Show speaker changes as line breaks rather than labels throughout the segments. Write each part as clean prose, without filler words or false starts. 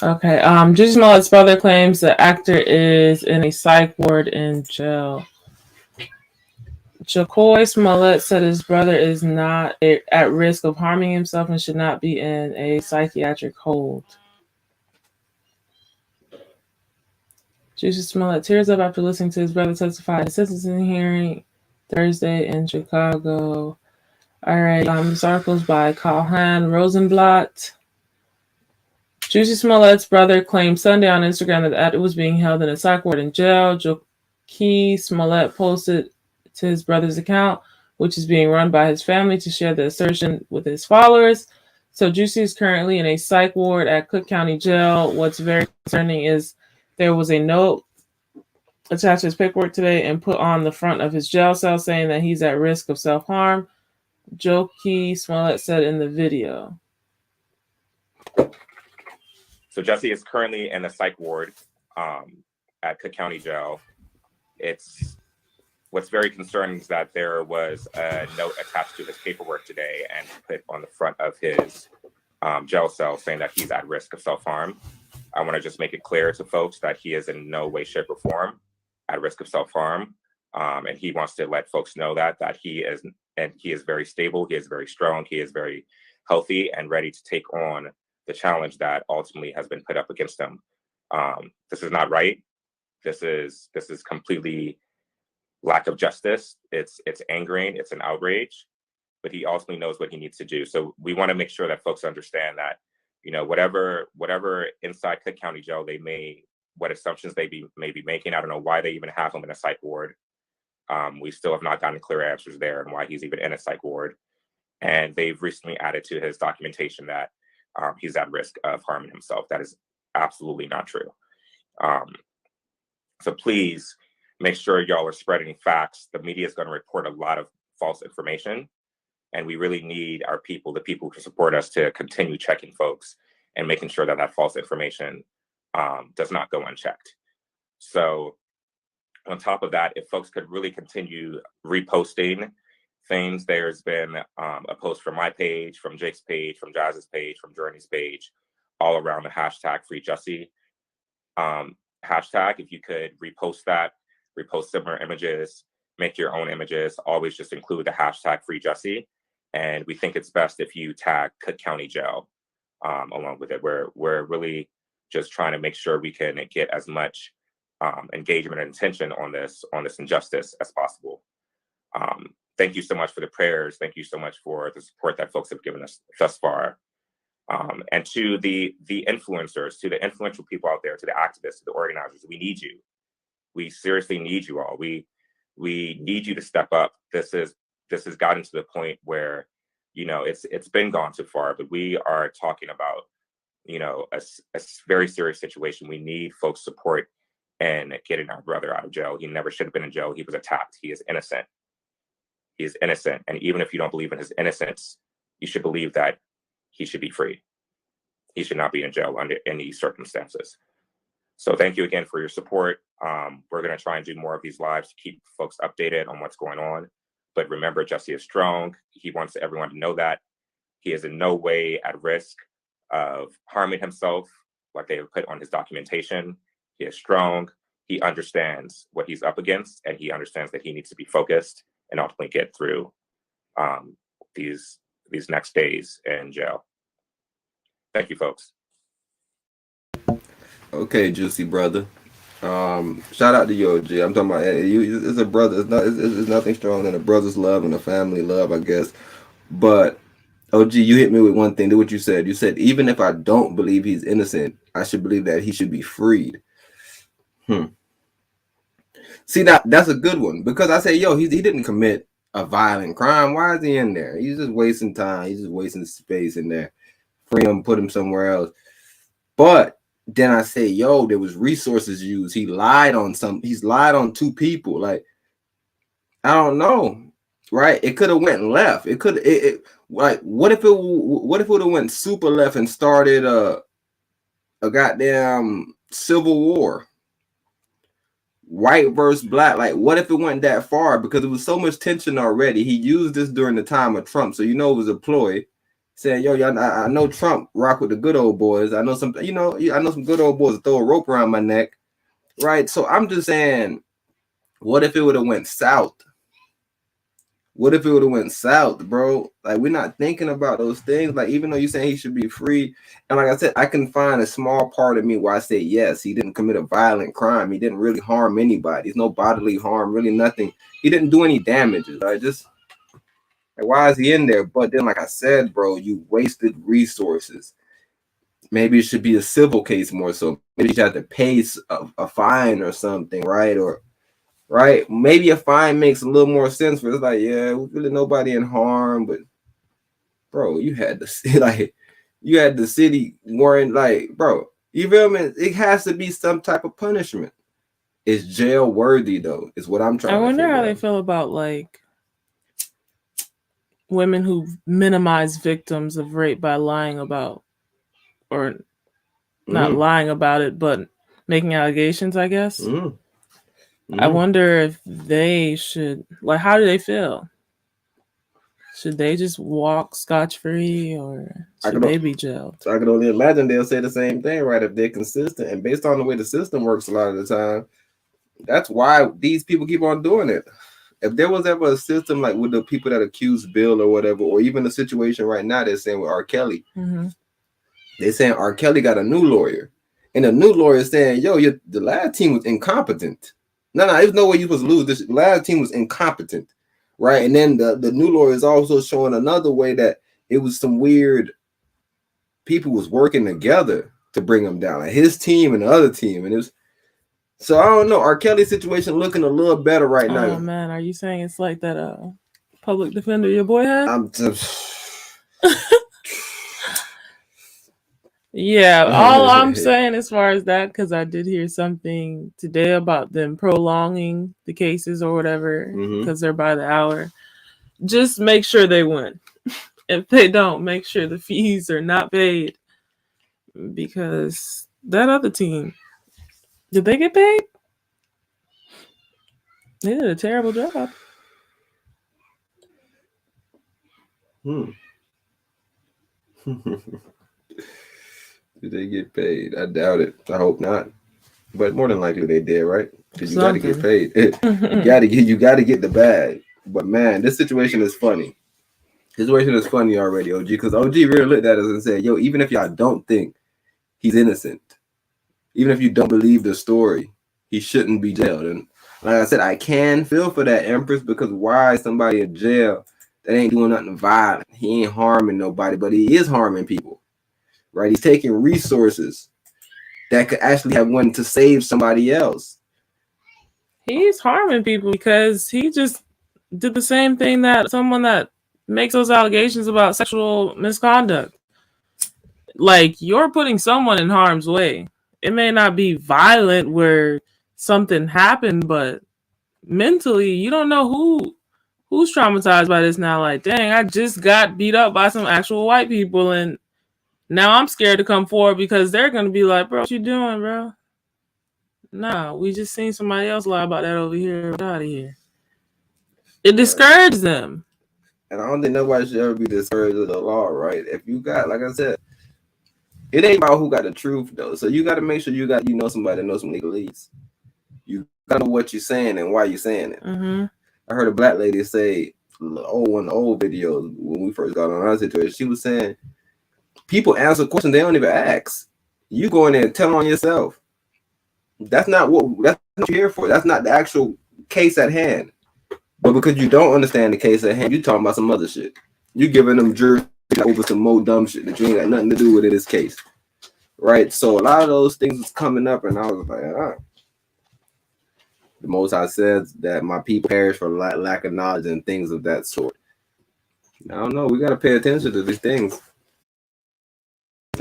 Okay. Jussie Smollett's brother claims the actor is in a psych ward in jail. Jussie Smollett said his brother is not at risk of harming himself and should not be in a psychiatric hold. Jussie Smollett tears up after listening to his brother testify at a sentencing hearing Thursday in Chicago. All right, this article is by Kalhan Rosenblatt. Jussie Smollett's brother claimed Sunday on Instagram that the actor was being held in a psych ward in jail. Jussie Smollett posted to his brother's account, which is being run by his family, to share the assertion with his followers. So Jussie is currently in a psych ward at Cook County Jail. What's very concerning is there was a note attached to his paperwork today and put on the front of his jail cell saying that he's at risk of self-harm. Jussie Smollett said in the video.
So Jussie is currently in the psych ward at Cook County Jail. What's very concerning is that there was a note attached to his paperwork today and put on the front of his jail cell saying that he's at risk of self-harm. I want to just make it clear to folks that he is in no way, shape, or form at risk of self-harm. And he wants to let folks know that he is very stable, he is very strong, he is very healthy and ready to take on the challenge that ultimately has been put up against him. This is not right. This is completely lack of justice. It's angering, it's an outrage, but he ultimately knows what he needs to do. So we want to make sure that folks understand that, whatever inside Cook County Jail what assumptions they may be making. I don't know why they even have him in a psych ward. We still have not gotten clear answers there and why he's even in a psych ward. And they've recently added to his documentation that he's at risk of harming himself. That is absolutely not true. So please make sure y'all are spreading facts. The media is going to report a lot of false information, and we really need our people, the people who support us, to continue checking folks and making sure that false information does not go unchecked. So on top of that, if folks could really continue reposting things, there's been a post from my page, from Jake's page, from Jazz's page, from Journey's page, all around the hashtag Free Jussie hashtag. If you could repost that, repost similar images, make your own images, always just include the hashtag Free Jussie. And we think it's best if you tag Cook County Jail along with it. We're really just trying to make sure we can get as much engagement and attention on this injustice as possible. Thank you so much for the prayers. Thank you so much for the support that folks have given us thus far. And to the influencers, to the influential people out there, to the activists, to the organizers, we need you. We seriously need you all. We need you to step up. This has gotten to the point where, it's been gone too far, but we are talking about, a very serious situation. We need folks' support in getting our brother out of jail. He never should have been in jail. He was attacked. He is innocent. He is innocent. And even if you don't believe in his innocence, you should believe that he should be free. He should not be in jail under any circumstances. So thank you again for your support. We're going to try and do more of these lives to keep folks updated on what's going on. But remember, Jussie is strong. He wants everyone to know that. He is in no way at risk of harming himself, like they have put on his documentation. He is strong. He understands what he's up against, and he understands that he needs to be focused and ultimately get through these next days in jail. Thank you, folks.
Okay, Juicy brother. Shout out to you, OG. I'm talking about you. It's a brother. It's nothing stronger than a brother's love and a family love, I guess. But OG, you hit me with one thing. Do what you said. You said even if I don't believe he's innocent, I should believe that he should be freed. See, that's a good one, because I say, he didn't commit a violent crime. Why is he in there? He's just wasting time. He's just wasting space in there. Free him, put him somewhere else. But then I say, there was resources used. He's lied on two people. Like, I don't know, right? It could have went left. It could like, what if it would have went super left and started a goddamn civil war, white versus black? Like, what if it went that far? Because there was so much tension already. He used this during the time of Trump, so it was a ploy. saying, yo, y'all, I know Trump rock with the good old boys. I know some, I know some good old boys that throw a rope around my neck, right? So I'm just saying, what if it would have went south? What if it would have went south, bro? Like, we're not thinking about those things. Like, even though you're saying he should be free, and like I said, I can find a small part of me where I say, yes, he didn't commit a violent crime. He didn't really harm anybody. There's no bodily harm, really nothing. He didn't do any damages. Right? Just like, why is he in there? But then, like I said, bro, you wasted resources. Maybe it should be a civil case more so. Maybe you should have to pay a fine or something, right? Or right? Maybe a fine makes a little more sense for it's like, yeah, really nobody in harm, but bro, you had the city worrying, like, bro, you feel me? It has to be some type of punishment. It's jail worthy though, is what I'm trying to
wonder how
out.
they feel about like women who minimize victims of rape by lying about, or not lying about it, but making allegations, I guess. I wonder if they should, like, how do they feel? Should they just walk scotch-free, or should they be jailed?
So I can only imagine they'll say the same thing, right? If they're consistent. And based on the way the system works a lot of the time, that's why these people keep on doing it. If there was ever a system like with the people that accuse Bill or whatever, or even the situation right now they're saying with R. Kelly, they're saying R. Kelly got a new lawyer. And the new lawyer is saying, yo, the last team was incompetent. No, there's no way you're supposed to lose this. The last team was incompetent, right? And then the new lawyer is also showing another way that it was some weird people was working together to bring him down, like his team and the other team. And it was, so I don't know, R. Kelly's situation looking a little better right now.
Oh man, are you saying it's like that public defender your boy had? Yeah, all I'm saying as far as that, because I did hear something today about them prolonging the cases or whatever, because they're by the hour. Just make sure they win. If they don't, make sure the fees are not paid, because that other team, did they get paid? They did a terrible job.
Did they get paid? I doubt it. I hope not. But more than likely they did, right? Because you got to get paid. You got to get the bag. But man, this situation is funny. This situation is funny already, OG. Because OG really looked at us and said, yo, even if y'all don't think he's innocent, even if you don't believe the story, he shouldn't be jailed. And like I said, I can feel for that, Empress, because why is somebody in jail that ain't doing nothing violent? He ain't harming nobody, but he is harming people. Right, he's taking resources that could actually have went to save somebody else.
He's harming people because he just did the same thing that someone that makes those allegations about sexual misconduct. Like, you're putting someone in harm's way. It may not be violent where something happened, but mentally, you don't know who's traumatized by this now. Like, dang, I just got beat up by some actual white people, and now I'm scared to come forward because they're going to be like, bro, what you doing, bro? Nah, we just seen somebody else lie about that over here. Get out of here. It discourages them.
And I don't think nobody should ever be discouraged of the law, right? If you got, like I said, it ain't about who got the truth, though. So you got to make sure you know somebody that knows some legalese. You got to know what you're saying and why you're saying it. I heard a black lady say, one of the old videos when we first got on our situation, she was saying, people answer questions they don't even ask. You go in there and tell on yourself. That's not what you're here for. That's not the actual case at hand. But because you don't understand the case at hand, you talking about some other shit. You giving them jury over some more dumb shit that you ain't got nothing to do with in this case. Right? So a lot of those things was coming up, and I was like, The Most High says that my people perish for lack of knowledge and things of that sort. I don't know. We got to pay attention to these things.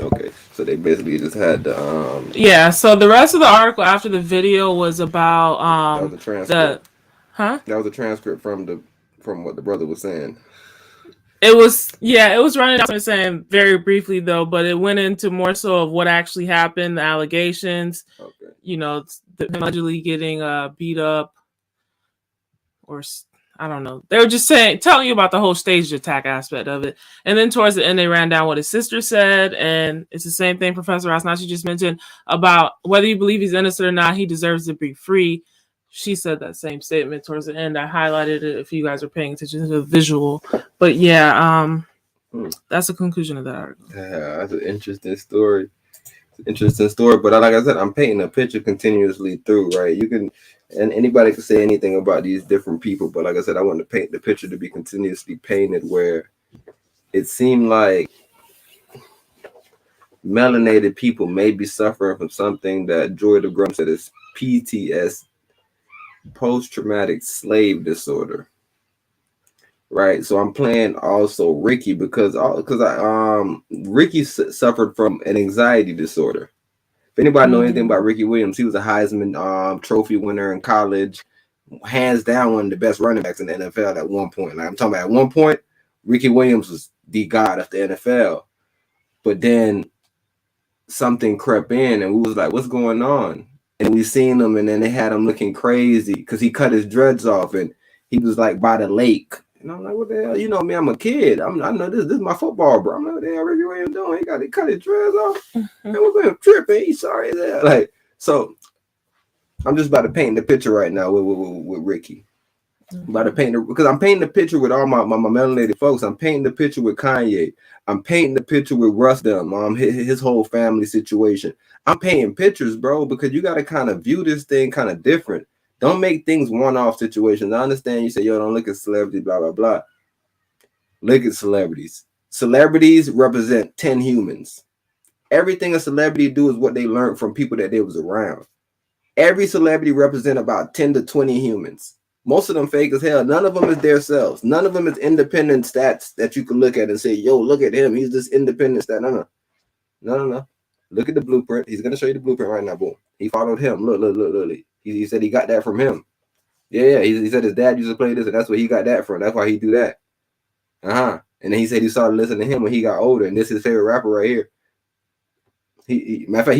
Okay, so they basically just had the
yeah. So the rest of the article after the video was about
that was a transcript. That was a transcript from what the brother was saying.
It was running down and saying very briefly though, but it went into more so of what actually happened, the allegations. Okay. You know, allegedly getting beat up, or I don't know. They were just telling you about the whole staged attack aspect of it. And then towards the end, they ran down what his sister said. And it's the same thing Professor Ras Natty just mentioned about whether you believe he's innocent or not, he deserves to be free. She said that same statement towards the end. I highlighted it if you guys are paying attention to the visual. But yeah, that's the conclusion of that article.
Yeah, that's an interesting story. But like I said, I'm painting a picture continuously through, right? You can, and anybody can say anything about these different people, but like I said, I want to paint the picture to be continuously painted where it seemed like melanated people may be suffering from something that Joy DeGrum said is PTS, post-traumatic slave disorder. Right, so I'm playing also Ricky because Ricky suffered from an anxiety disorder. If anybody know anything about Ricky Williams, he was a Heisman Trophy winner in college, hands down one of the best running backs in the NFL at one point. Like I'm talking about at one point, Ricky Williams was the god of the NFL. But then something crept in and we was like, what's going on? And we seen him and then they had him looking crazy because he cut his dreads off and he was like by the lake. And I'm like, what the hell? You know me, I'm a kid. I know this is my football, bro. I'm like, what the hell Ricky Williams doing? He got to cut his dreads off. And we're going tripping. He's sorry as hell. Like, so I'm just about to paint the picture right now with Ricky. I'm about to paint because I'm painting the picture with all my melanated folks. I'm painting the picture with Kanye. I'm painting the picture with Russ them, his whole family situation. I'm painting pictures, bro, because you got to kind of view this thing kind of different. Don't make things one-off situations. I understand you say, yo, don't look at celebrities, blah, blah, blah. Look at celebrities. Celebrities represent 10 humans. Everything a celebrity do is what they learned from people that they was around. Every celebrity represent about 10 to 20 humans. Most of them fake as hell. None of them is their selves. None of them is independent stats that you can look at and say, yo, look at him. He's this independent stat. No. Look at the blueprint. He's going to show you the blueprint right now. Boom. He followed him. Look. He said he got that from him. Yeah. He said his dad used to play this, and that's where he got that from. That's why he do that. And then he said he started listening to him when he got older, and this is his favorite rapper right here. Matter of fact,